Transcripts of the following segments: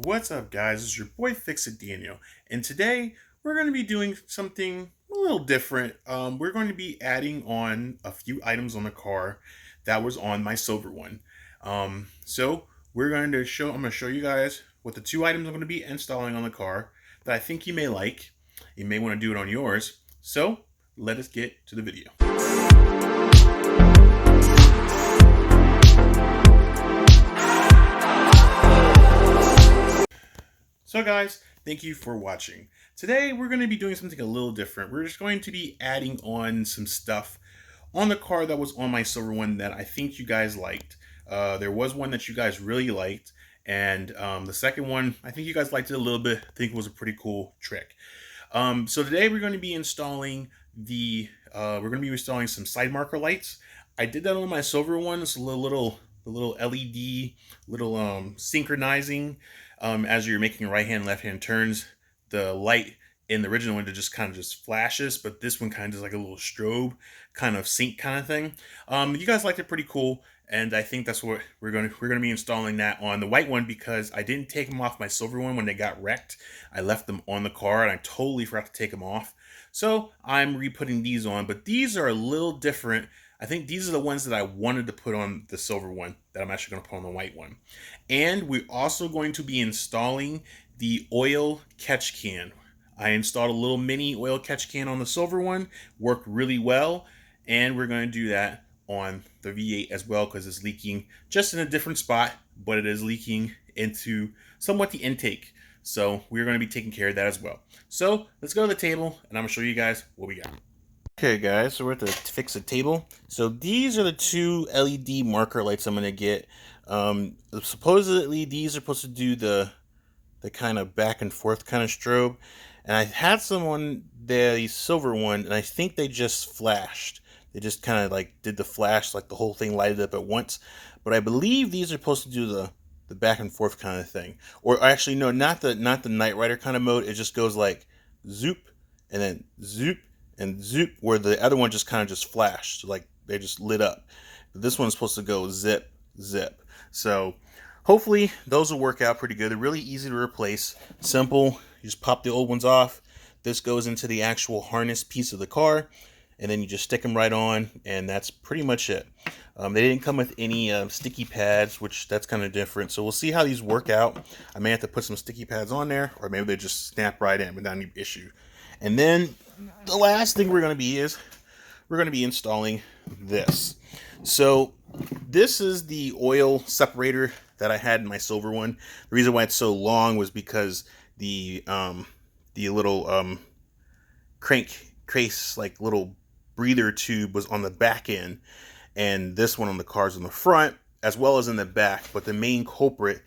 What's up, guys? It's your boy Fix It Daniel, and today we're going to be doing something a little different. We're going to be adding on a few items on the car that was on my silver one. So we're going to show. I'm going to show you guys what the two items I'm going to be installing on the car that I think you may like. You may want to do it on yours. So let us get to the video. So guys, thank you for watching. Today we're going to be doing something a little different. We're just going to be adding on some stuff on the car that was on my silver one that I think you guys liked. There was one that you guys really liked, and the second one, I think you guys liked it a little bit. I think it was a pretty cool trick. So today we're going to be installing some side marker lights. I did that on my silver one. It's a the little LED, synchronizing as you're making right hand, left hand turns. The light in the original one just kind of just flashes, but this one kind of is like a little strobe kind of sync kind of thing. You guys liked it pretty cool, and I think that's what we're gonna be installing that on the white one because I didn't take them off my silver one when they got wrecked. I left them on the car and I totally forgot to take them off. So I'm re-putting these on, but these are a little different. I think these are the ones that I wanted to put on the silver one that I'm actually going to put on the white one. And we're also going to be installing the oil catch can. I installed a little mini oil catch can on the silver one, worked really well, and we're going to do that on the V8 as well because it's leaking just in a different spot, but it is leaking into somewhat the intake. So we're going to be taking care of that as well. So let's go to the table and I'm going to show you guys what we got. Okay guys, so we're at the fix it table. So these are the two LED marker lights I'm going to get. Supposedly these are supposed to do the kind of back and forth kind of strobe. And I had some on the silver one and I think they just flashed. They just kind of like did the flash, like the whole thing lighted up at once. But I believe these are supposed to do the back and forth kind of thing. Or actually no, not the Knight Rider kind of mode. It just goes like zoop and then zoop and zoop, where the other one just kind of just flashed, like they just lit up. But this one's supposed to go zip, zip. So hopefully those will work out pretty good. They're really easy to replace, simple. You just pop the old ones off. This goes into the actual harness piece of the car, and then you just stick them right on, and that's pretty much it. They didn't come with any sticky pads, which that's kind of different. So we'll see how these work out. I may have to put some sticky pads on there, or maybe they just snap right in without any issue. And then the last thing we're going to be installing this. So this is the oil separator that I had in my silver one. The reason why it's so long was because the little crankcase, like little breather tube, was on the back end, and this one on the car's in the front as well as in the back, but the main culprit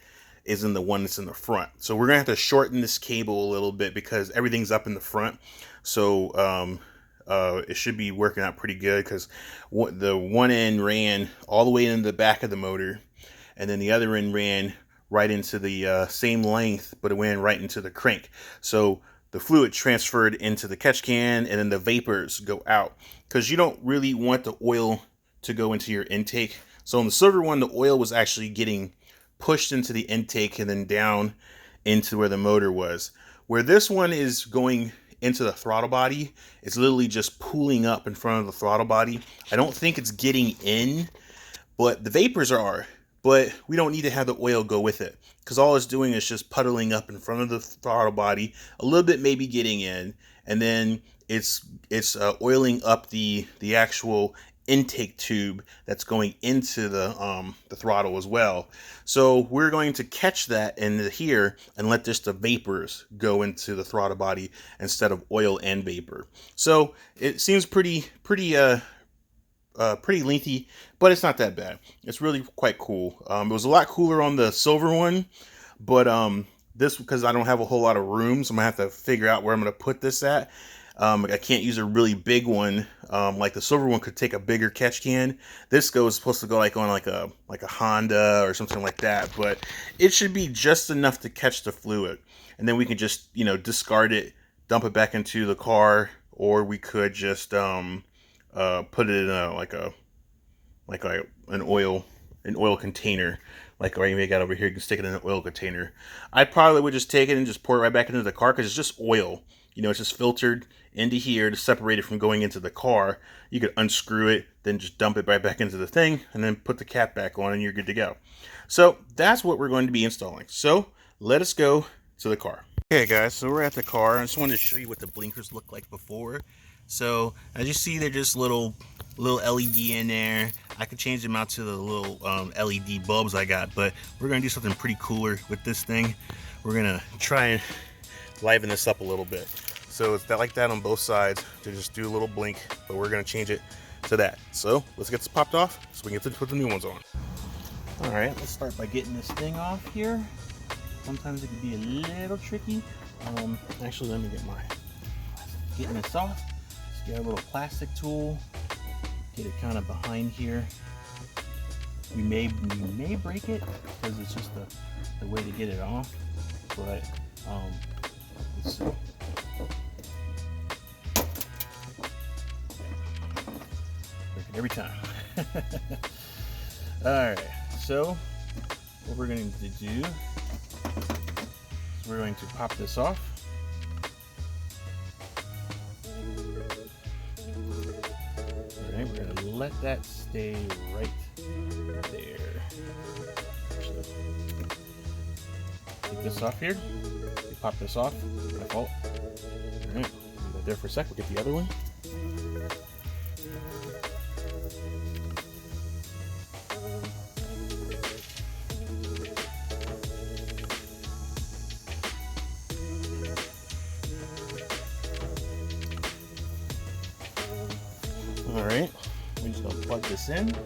is in the one that's in the front. So we're gonna have to shorten this cable a little bit because everything's up in the front. So it should be working out pretty good because the one end ran all the way into the back of the motor, and then the other end ran right into the same length, but it ran right into the crank. So the fluid transferred into the catch can, and then the vapors go out because you don't really want the oil to go into your intake. So on the silver one, the oil was actually getting pushed into the intake and then down into where the motor was. Where this one is going into the throttle body, it's literally just pooling up in front of the throttle body. I don't think it's getting in, but the vapors are. But we don't need to have the oil go with it because all it's doing is just puddling up in front of the throttle body, a little bit maybe getting in, and then it's oiling up the actual intake tube that's going into the throttle as well. So we're going to catch that in here and let just the vapors go into the throttle body instead of oil and vapor. So it seems pretty lengthy, but it's not that bad. It's really quite cool. It was a lot cooler on the silver one, but this, because I don't have a whole lot of room, so I'm gonna have to figure out where I'm gonna put this at. I can't use a really big one. Like the silver one could take a bigger catch can. This supposed to go like on like a Honda or something like that, but it should be just enough to catch the fluid, and then we can just discard it, dump it back into the car, or we could just put it in an oil container like right you got over here, you can stick it in an oil container. I probably would just take it and just pour it right back into the car because it's just oil. You know, it's just filtered into here to separate it from going into the car. You could unscrew it, then just dump it right back into the thing, and then put the cap back on and you're good to go. So that's what we're going to be installing. So let us go to the car. Okay guys, so we're at the car. I just wanted to show you what the blinkers looked like before. So as you see, they're just little LED in there. I could change them out to the little LED bulbs I got, but we're gonna do something pretty cooler with this thing. We're gonna try and liven this up a little bit. So it's like that on both sides to just do a little blink, but we're gonna change it to that. So let's get this popped off so we can get to put the new ones on. All right, let's start by getting this thing off here. Sometimes it can be a little tricky. Actually, let me get getting this off. Just get a little plastic tool, get it kind of behind here. You may break it because it's just the way to get it off, but let's see. Break it every time. All right, so what we're going to do is we're going to pop this off. All right, we're going to let that stay right there. Actually, take this off here. We pop this off. My fault. All right, leave that there for a sec. We'll get the other one. All right, we're just gonna plug this in. It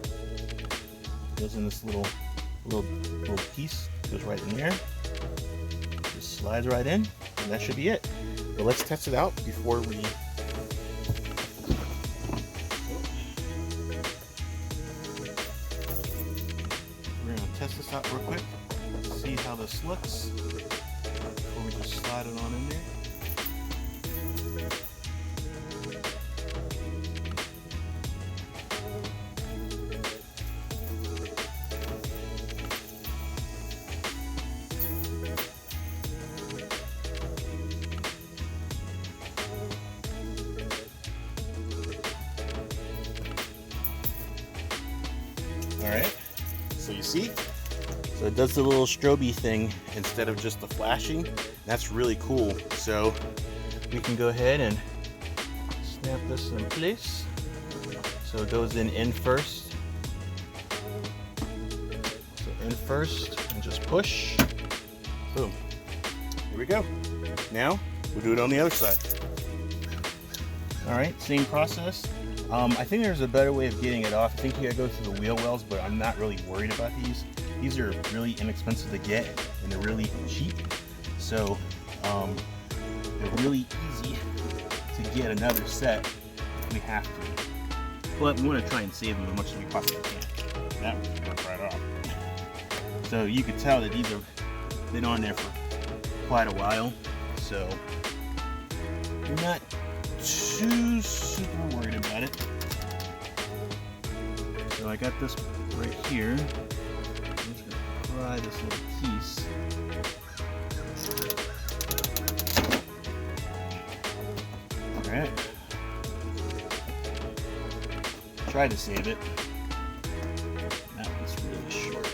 goes in this little piece. Goes right in there. Just slides right in, and that should be it. But let's test it out before we. We're gonna test this out real quick. See how this looks before we just slide it on in there. Alright, so you see, so it does the little strobe thing instead of just the flashing. That's really cool. So we can go ahead and snap this in place. So it goes in first. So in first and just push. Boom. Here we go. Now we'll do it on the other side. Alright, same process. I think there's a better way of getting it off. I think you gotta go through the wheel wells, but I'm not really worried about these. These are really inexpensive to get, and they're really cheap. So they're really easy to get another set if we have to. But we want to try and save them as much as we possibly can. That would work right off. So you can tell that these have been on there for quite a while. So we're not too super worried about it. So I got this right here. I'm just gonna pry this little piece. Alright. Try to save it. That one's really short.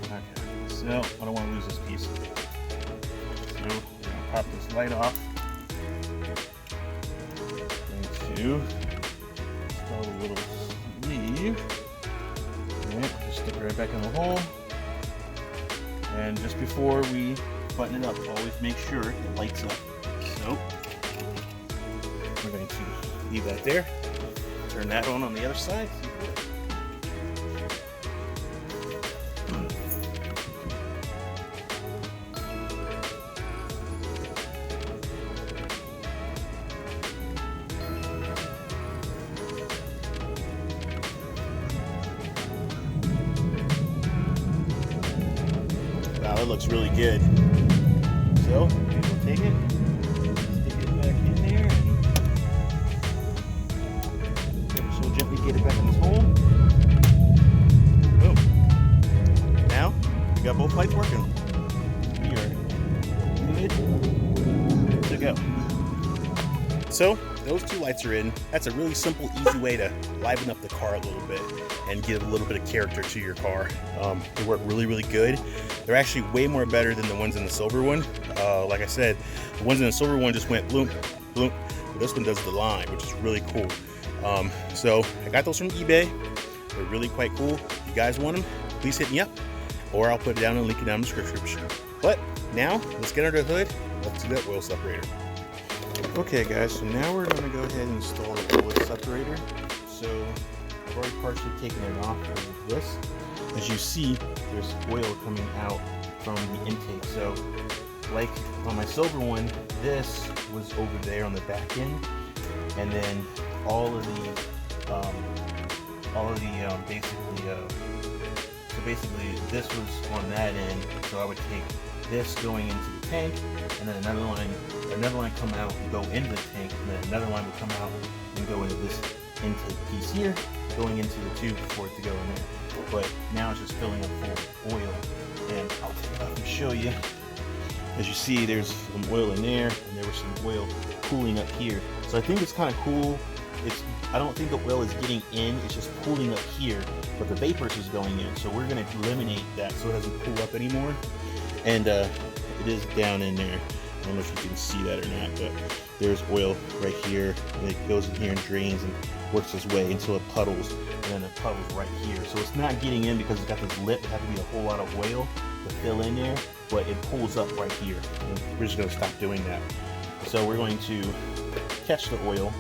Okay, so I don't want to lose this piece. So we're gonna pop this light off. Going to install a little sleeve. Alright, just stick it right back in the hole. And just before we button it up, always make sure it lights up. So we're going to leave that there. Turn that on the other side. Wow, it looks really good. So we'll take it, stick it back in there, and so gently get it back in this hole. We got both lights working. We are good to go. So those two lights are in. That's a really simple, easy way to liven up the car a little bit and give a little bit of character to your car. They work really, really good. They're actually way more better than the ones in the silver one. Like I said, the ones in the silver one just went bloom, bloom. But this one does the line, which is really cool. So I got those from eBay. They're really quite cool. If you guys want them, please hit me up, or I'll put it down and link it down in the description. But now let's get under the hood. Let's do that oil separator. Okay guys, so now we're going to go ahead and install the oil separator. So I've already partially taken it off of this. As you see, there's oil coming out from the intake. So like on my silver one, this was over there on the back end, and then all of the basically this was on that end. So I would take this going into the tank, and then another line come out and go into the tank, and then another line would come out and go into this intake piece here, going into the tube for it to go in there. But now it's just filling up full of oil, and I'll take it off and show you. As you see, there's some oil in there, and there was some oil pooling up here. So I think it's kind of cool. I don't think the oil is getting in, it's just pooling up here, but the vapors is going in. So we're gonna eliminate that so it doesn't pool up anymore. And it is down in there. I don't know if you can see that or not, but there's oil right here, and it goes in here and drains and works its way until it puddles, and then it puddles right here. So it's not getting in because it's got this lip. It has to be a whole lot of oil to fill in there, but it pulls up right here. And we're just gonna stop doing that. So we're going to catch the oil.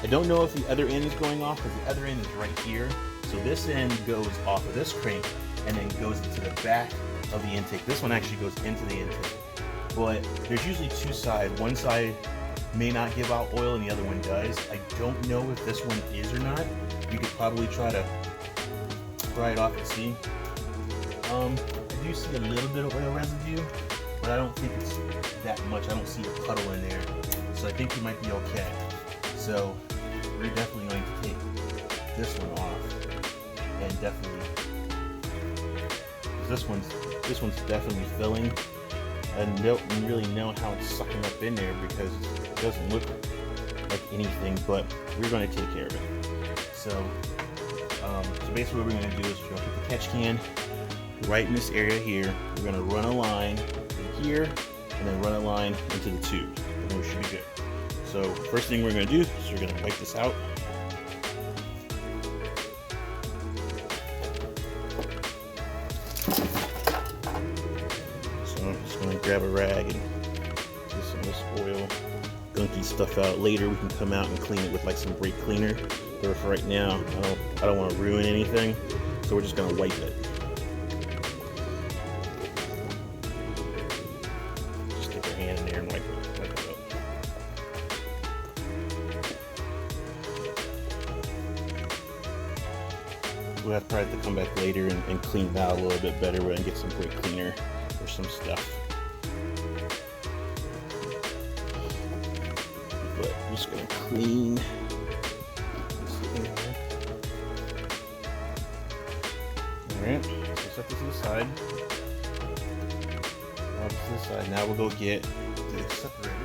I don't know if the other end is going off, because the other end is right here. So this end goes off of this crank and then goes into the back of the intake. This one actually goes into the intake. But there's usually two sides. One side may not give out oil and the other one does. I don't know if this one is or not. You could probably try to pry it off and see. I do see a little bit of oil residue, but I don't think it's that much. I don't see a puddle in there. So I think you might be okay. So we're definitely going to take this one off, and definitely this one's definitely filling. I don't really know how it's sucking up in there because it doesn't look like anything, but we're going to take care of it. So basically what we're going to do is we're going to put the catch can right in this area here. We're going to run a line in here and then run a line into the tube, and then we should be good. So first thing we're going to do is we're going to wipe this out. So I'm just going to grab a rag and get some of this oil, gunky stuff out. Later we can come out and clean it with like some brake cleaner. But for right now, I don't want to ruin anything, so we're just going to wipe it. Just stick our hand in there and wipe it up. We'll have to probably have to come back later and clean it out a little bit better and get some brake cleaner or some stuff. But I'm just going to clean this area. Alright, so set this to the side. Drop this to the side. Now we'll go get the separator.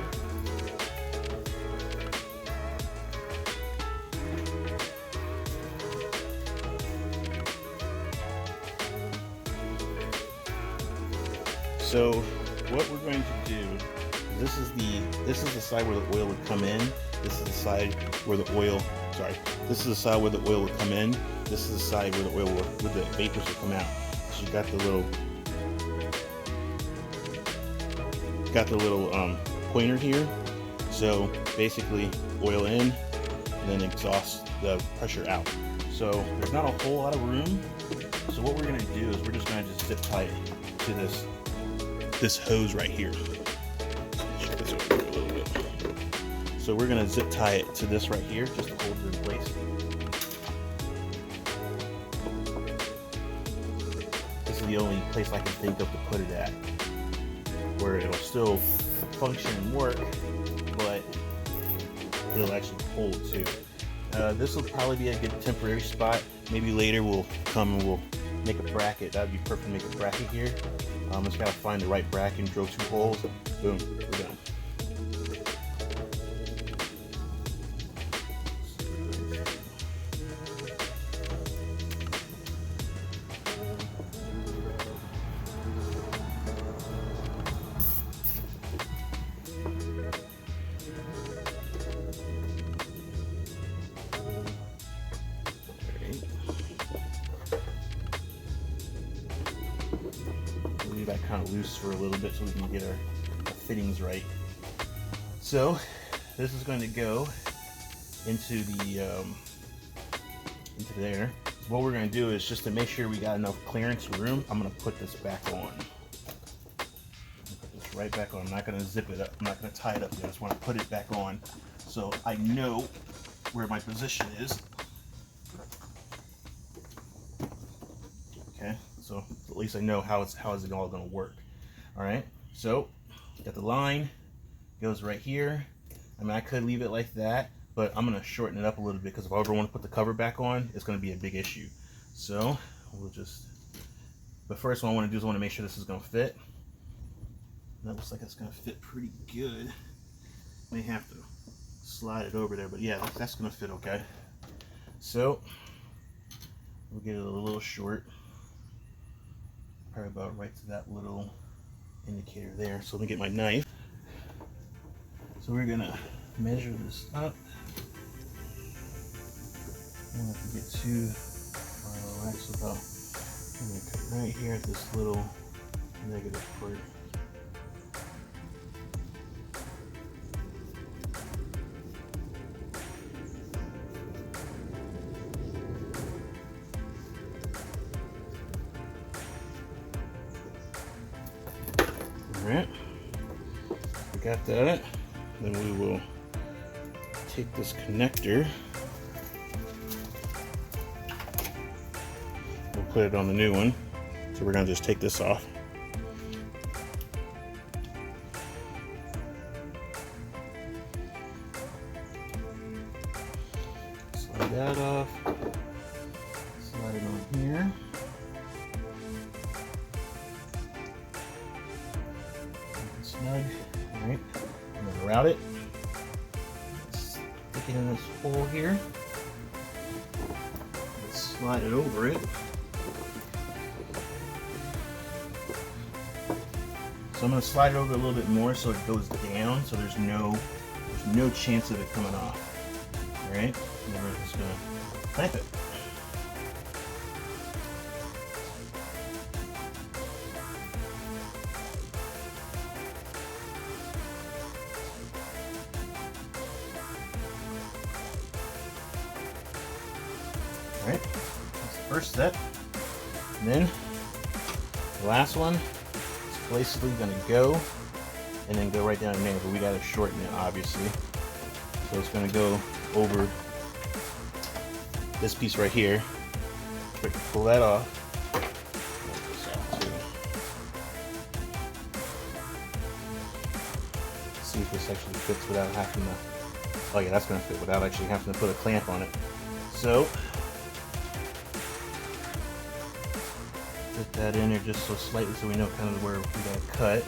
So what we're going to do, this is the side where the oil would come in. This is the side where the oil, this is the side where the oil would come in. This is the side where the oil where the vapors would come out. So you got the little pointer here. So basically oil in and then exhaust the pressure out. So there's not a whole lot of room. So what we're going to do is we're just going to just zip tie it to this hose right here. Shift this over a little bit. So we're going to zip tie it to this right here just to hold it in place. This is the only place I can think of to put it at where it'll still function and work, but it'll actually hold too. This will probably be a good temporary spot. Maybe later we'll come and we'll make a bracket. That would be perfect to make a bracket here. Just gotta find the right bracket and drill 2 holes. Boom, we're done. Leave that kind of loose for a little bit so we can get our fittings right. So this is going to go into the into there. So what we're going to do is, just to make sure we got enough clearance room, I'm going to put this back on. Put this right back on. I'm not going to zip it up. I'm not going to tie it up yet. I just want to put it back on so I know where my position is. Okay, so at least I know how is it all going to work. All right, so got the line goes right here. I mean, I could leave it like that, but I'm going to shorten it up a little bit, because if I ever want to put the cover back on, it's going to be a big issue. So we'll just, but first what I want to do is I want to make sure this is going to fit. That looks like it's going to fit pretty good. May have to slide it over there, but yeah, that's going to fit okay. So we'll get it a little short, probably about right to that little indicator there. So let me get my knife. So we're gonna measure this up. I don't have to get too far away. So about, I'm gonna cut right here at this little negative part. Alright, we got that. Then we will take this connector, we'll put it on the new one. So we're going to just take this off. Slide that off, slide it on here. Snug. All right, I'm going to route it. Stick it in this hole here. Let's slide it over it. So I'm going to slide it over a little bit more so it goes down, so there's no chance of it coming off. All right, and then we're just going to clamp it. Alright, that's the first step. And then the last one is basically going to go and then go right down in there, but we got to shorten it obviously. So it's going to go over this piece right here. Pull that off. See if this actually fits without having to, oh yeah, that's going to fit without actually having to put a clamp on it. So put that in there just so slightly so we know kind of where we got to cut.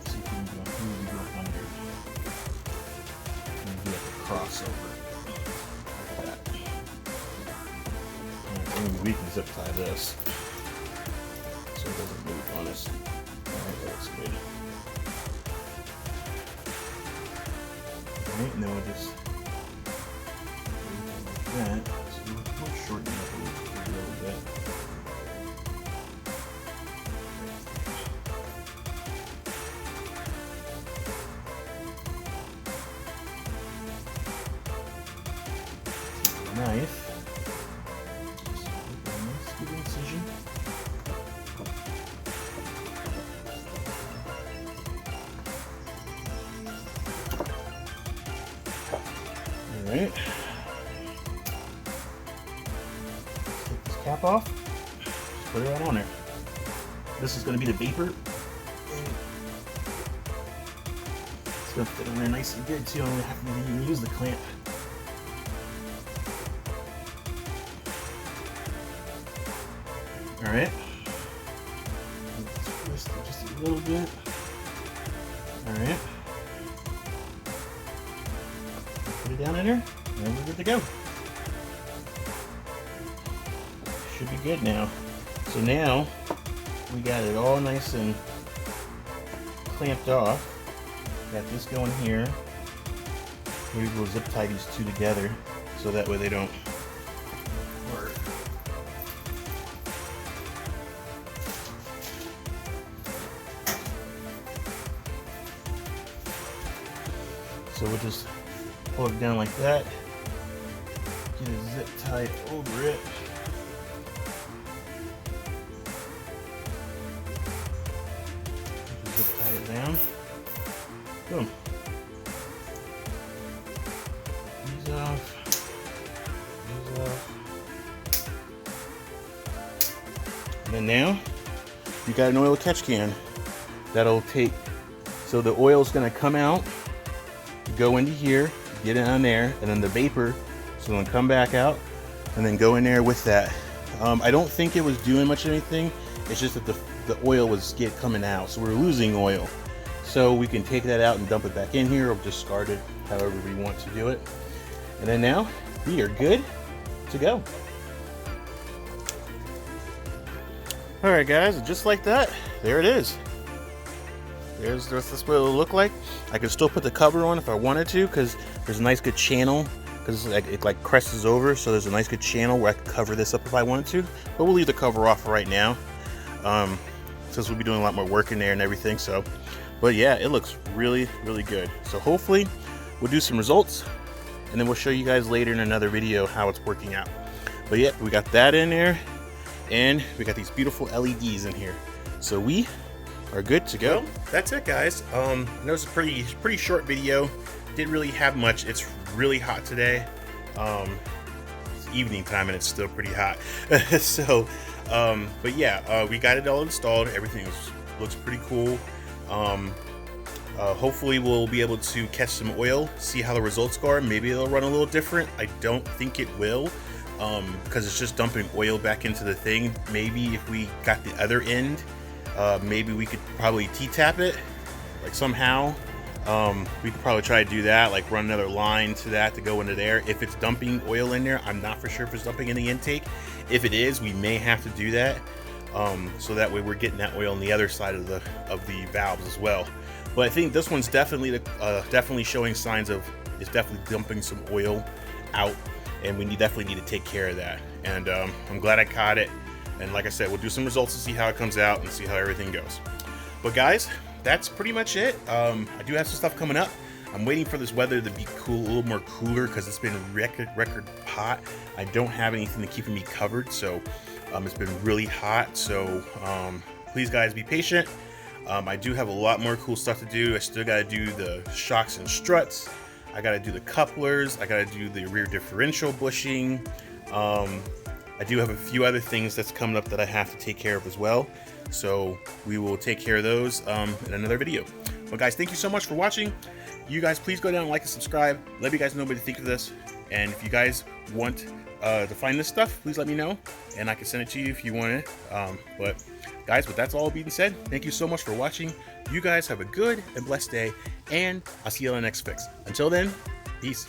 See if we can go under. And do like a crossover. Like that. And maybe we can zip tie this so it doesn't move on us. Alright, that's good. Alright, and then we'll just like that. So we'll shorten it up a little bit. Knife. Nice good incision. Alright. Take this cap off. Just put it right on there. This is going to be the vapor. gonna fit on there nice and good too. I don't have to even use the clamp. All right. Let's twist it just a little bit. All right. Put it down in there, and we're good to go. Should be good now. So now we got it all nice and clamped off. Got this going here. Maybe we'll zip tie these two together so that way they don't work. So we'll just pull it down like that. Get a zip tie over it. Zip tie it down. Boom. These off. These off. And then now you got an oil catch can that'll take. So the oil's gonna come out, go into here, get it on there, and then the vapor is gonna come back out and then go in there with that. I don't think it was doing much of anything. It's just that the oil was coming out, so we're losing oil. So we can take that out and dump it back in here, or discard it, however we want to do it. And then now we are good to go. All right, guys, just like that, there it is. There's this what it'll look like. I could still put the cover on if I wanted to, because there's a nice good channel, because it like crests over, so there's a nice good channel where I could cover this up if I wanted to. But we'll leave the cover off right now, since we'll be doing a lot more work in there and everything. So, but yeah, it looks really, really good. So hopefully we'll do some results, and then we'll show you guys later in another video how it's working out. But yeah, we got that in there, and we got these beautiful LEDs in here. So we are good to go. Well, that's it, guys. I know it's a pretty short video. Didn't really have much. It's really hot today. It's evening time and it's still pretty hot. So, but yeah, we got it all installed. Everything looks pretty cool. Hopefully we'll be able to catch some oil, see how the results go. Maybe it'll run a little different. I don't think it will, because it's just dumping oil back into the thing. Maybe if we got the other end, maybe we could probably T-tap it, like somehow. We could probably try to do that, like run another line to that to go into there. If it's dumping oil in there, I'm not for sure if it's dumping in the intake. If it is, we may have to do that, so that way we're getting that oil on the other side of the valves as well. But I think this one's definitely showing signs of it's definitely dumping some oil out, and we definitely need to take care of that. And I'm glad I caught it. And like I said, we'll do some results to see how it comes out and see how everything goes. But guys, that's pretty much it. I do have some stuff coming up. I'm waiting for this weather to be cool, a little more cooler, because it's been record hot. I don't have anything to keep me covered, so it's been really hot. So please, guys, be patient. I do have a lot more cool stuff to do. I still got to do the shocks and struts. I got to do the couplers. I got to do the rear differential bushing. I do have a few other things that's coming up that I have to take care of as well. So we will take care of those in another video. Well, guys, thank you so much for watching. You guys, please go down and like and subscribe. Let me guys know what you think of this. And if you guys want to find this stuff, please let me know, and I can send it to you if you want it. But guys, with that's all being said, thank you so much for watching. You guys have a good and blessed day, and I'll see you on the next fix. Until then, peace.